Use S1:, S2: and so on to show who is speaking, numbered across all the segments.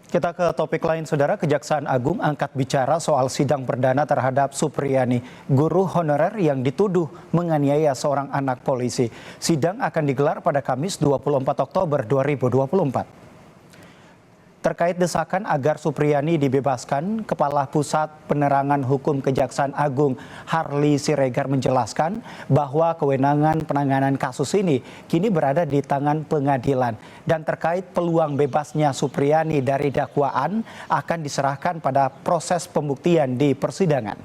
S1: Kita ke topik lain, Saudara. Kejaksaan Agung angkat bicara soal sidang perdana terhadap Supriyani, guru honorer yang dituduh menganiaya seorang anak polisi. Sidang akan digelar pada Kamis 24 Oktober 2024. Terkait desakan agar Supriyani dibebaskan, Kepala Pusat Penerangan Hukum Kejaksaan Agung Harli Siregar menjelaskan bahwa kewenangan penanganan kasus ini kini berada di tangan pengadilan. Dan terkait peluang bebasnya Supriyani dari dakwaan akan diserahkan pada proses pembuktian di persidangan.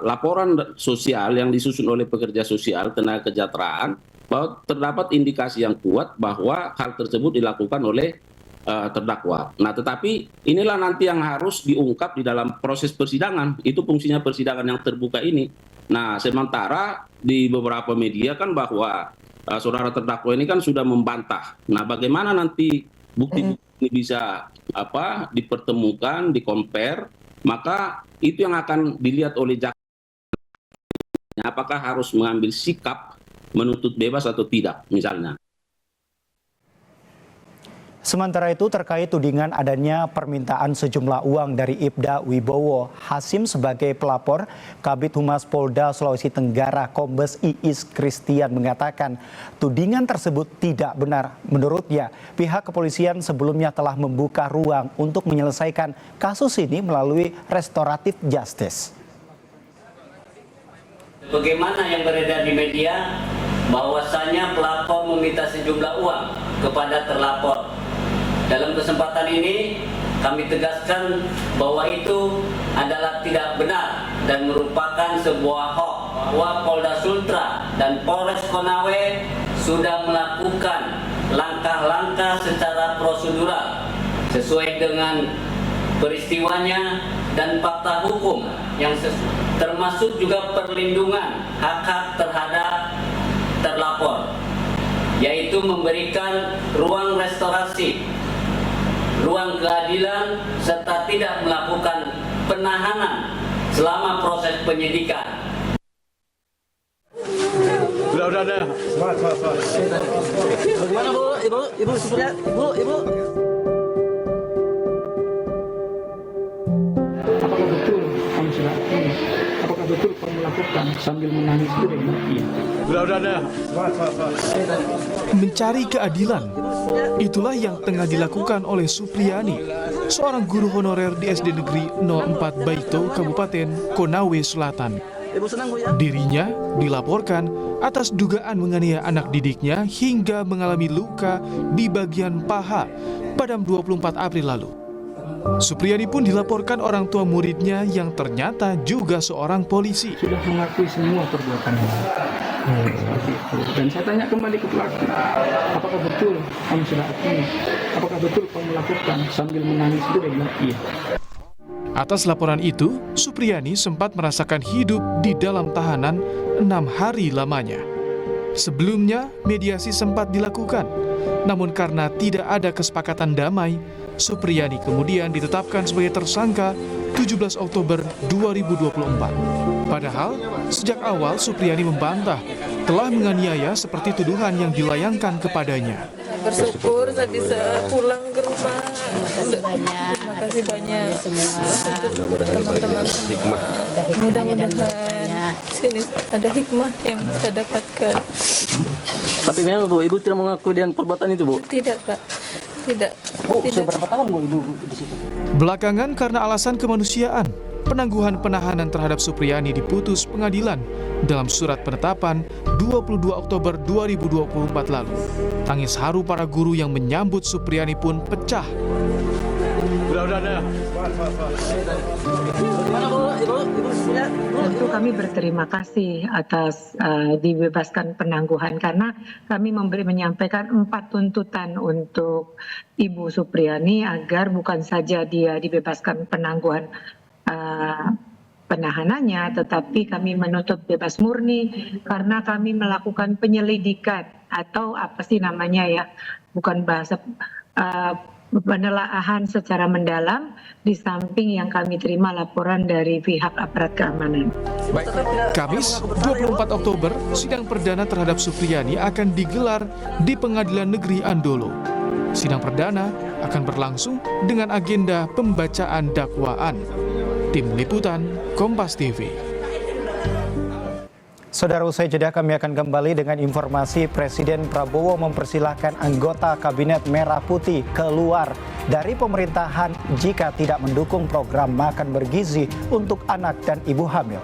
S2: Laporan sosial yang disusun oleh pekerja sosial tenaga kesejahteraan bahwa terdapat indikasi yang kuat bahwa hal tersebut dilakukan oleh terdakwa. Nah, tetapi inilah nanti yang harus diungkap di dalam proses persidangan. Itu fungsinya persidangan yang terbuka ini. Nah, sementara di beberapa media kan bahwa saudara terdakwa ini kan sudah membantah. Nah, bagaimana nanti bukti-bukti ini bisa dipertemukan, di-compare, maka itu yang akan dilihat oleh jaksa. Apakah harus mengambil sikap menuntut bebas atau tidak, misalnya.
S1: Sementara itu, terkait tudingan adanya permintaan sejumlah uang dari Ibda Wibowo Hasim sebagai pelapor, Kabid Humas Polda Sulawesi Tenggara Kombes Iis Kristian mengatakan tudingan tersebut tidak benar. Menurutnya, pihak kepolisian sebelumnya telah membuka ruang untuk menyelesaikan kasus ini melalui restoratif justice.
S3: Bagaimana yang beredar di media bahwasanya pelapor meminta sejumlah uang kepada terlapor. Dalam kesempatan ini kami tegaskan bahwa itu adalah tidak benar dan merupakan sebuah hoax bahwa Polda Sultra dan Polres Konawe sudah melakukan langkah-langkah secara prosedural sesuai dengan peristiwanya dan fakta hukum yang termasuk juga perlindungan hak-hak terhadap terlapor, yaitu memberikan ruang restorasi, ruang keadilan, serta tidak melakukan penahanan selama proses penyidikan.
S4: Udah. Bagaimana Bu? Ibu Supriya, Ibu.
S5: Apakah betul kamu sudah ini? Apakah betul kamu melakukan sambil menangis itu? Iya.
S4: Udah.
S6: Mencari keadilan, itulah yang tengah dilakukan oleh Supriyani, seorang guru honorer di SD Negeri 04 Baito, Kabupaten Konawe Selatan. Dirinya dilaporkan atas dugaan menganiaya anak didiknya hingga mengalami luka di bagian paha pada 24 April lalu. Supriyani pun dilaporkan orang tua muridnya yang ternyata juga seorang polisi.
S5: Sudah mengakui semua perbuatannya. Dan saya tanya kembali ke pelaku, apakah betul kamu sudah ini? Apakah betul kamu melakukan sambil menangis itu? Dia bilang iya.
S6: Atas laporan itu, Supriyani sempat merasakan hidup di dalam tahanan 6 hari lamanya. Sebelumnya, mediasi sempat dilakukan, namun karena tidak ada kesepakatan damai, Supriyani kemudian ditetapkan sebagai tersangka 17 Oktober 2024. Padahal, sejak awal Supriyani membantah telah menganiaya seperti tuduhan yang dilayangkan kepadanya.
S7: Bersyukur saya bisa pulang ke rumah. Terima kasih banyak teman-teman semua. Mudah-mudahan sini ada hikmah yang saya dapatkan.
S4: Tapi memang Bu, Ibu tidak mengaku dengan perbuatan itu, Bu?
S7: Tidak, Pak. Tidak.
S4: Bu, sudah berapa tahun Bu Ibu di situ?
S6: Belakangan karena alasan kemanusiaan, penangguhan penahanan terhadap Supriyani diputus pengadilan dalam surat penetapan 22 Oktober 2024 lalu. Tangis haru para guru yang menyambut Supriyani pun pecah.
S4: Udah. Bagaimana Bu? Ibu Supriya,
S8: Tentu kami berterima kasih atas dibebaskan penangguhan karena kami menyampaikan 4 tuntutan untuk Ibu Supriyani agar bukan saja dia dibebaskan penangguhan penahanannya, tetapi kami menuntut bebas murni karena kami melakukan penyelidikan atau apa sih namanya ya, bukan bahasa penelaahan secara mendalam di samping yang kami terima laporan dari pihak aparat keamanan.
S6: Kamis 24 Oktober, sidang perdana terhadap Supriyani akan digelar di Pengadilan Negeri Andolo. Sidang perdana akan berlangsung dengan agenda pembacaan dakwaan. Tim Liputan Kompas TV.
S1: Saudara, usai jeda kami akan kembali dengan informasi Presiden Prabowo mempersilahkan anggota Kabinet Merah Putih keluar dari pemerintahan jika tidak mendukung program makan bergizi untuk anak dan ibu hamil.